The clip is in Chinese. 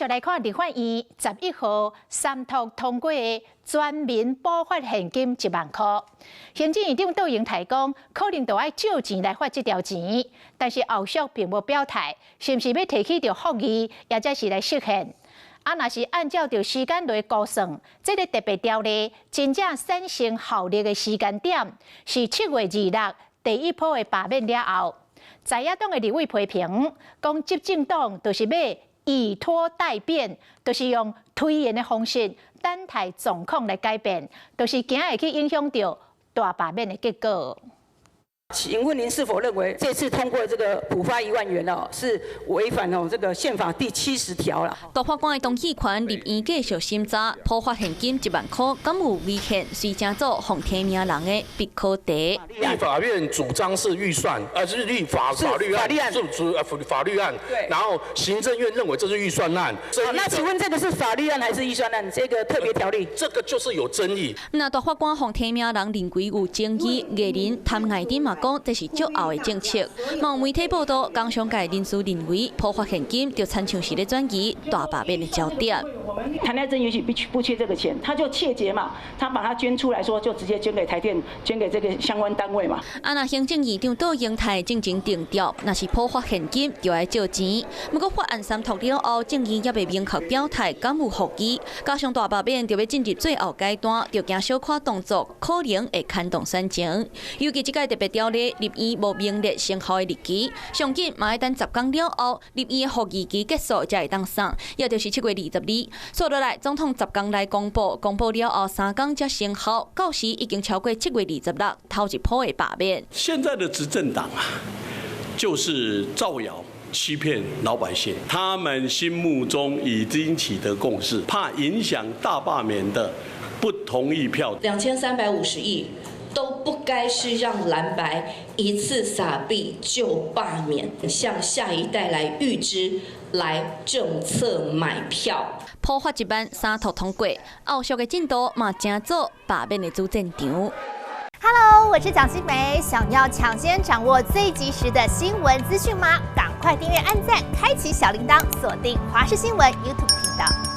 续来看立法院11号三读通过的全民补发现金1万块。行政院长杜英台讲，可能就要借钱来发这条钱，但是后续并无表态，是不是要提起着复议，或者是来实现？若是按照着时间来估算，这个特别条例真正产生效力的时间点是7月26日第一波的罢免了后。在野党的立委批评，讲执政党就是要以拖代变，就是用推延的方式等待状况来改变，就是惊会去影响到大罢免的结果。请问您是否认为这次通过这个补发1万元是违反这个宪法第70条了？大法官的动议权立院继续审查，普发现金1万块，敢有违宪？虽正做奉提名人的不可得。立法院主张是预算，是法律案，是法律案。对。然后行政院认为这是预算案。好，那请问这个是法律案还是预算案？这个特别条例？这个就是有争议。那大法官奉提名人认为有争议，艺人谭爱珍嘛讲这是足后的政策。某媒体报道，工商界人士认为普发现金就参像是咧转移大罢免的焦点。谭爱珍也许不缺这个钱，他就切结嘛，他把它捐出来说，就直接捐给台电，捐给这个相关单位嘛。那行政院长杜英台进行定调，那是普发现金就要借钱。不过法案三读了后，政院也未明确表态敢有复议，加上大罢免就要进入最后阶段，就惊小可动作可能会牵动选情。尤其这届特别条例立院无明列生效的日期，上紧嘛要等10天了后，立院的复议期结束才会当送，也就是7月22日。说落来，总统10天来公布，公布了后3天才生效，到时已经超过7月26日头一波的罢免。现在的执政党就是造谣欺骗老百姓，他们心目中已经取得共识，怕影响大罢免的不同意票2350亿。都不该是让蓝白一次撒币就罢免，向下一代来预支，来政策买票。普发1万3读通过，后续的进度嘛正做罢免的主战场。Hello， 我是蒋欣梅，想要抢先掌握最及时的新闻资讯吗？赶快订阅、按赞、开启小铃铛，锁定华视新闻 YouTube 频道。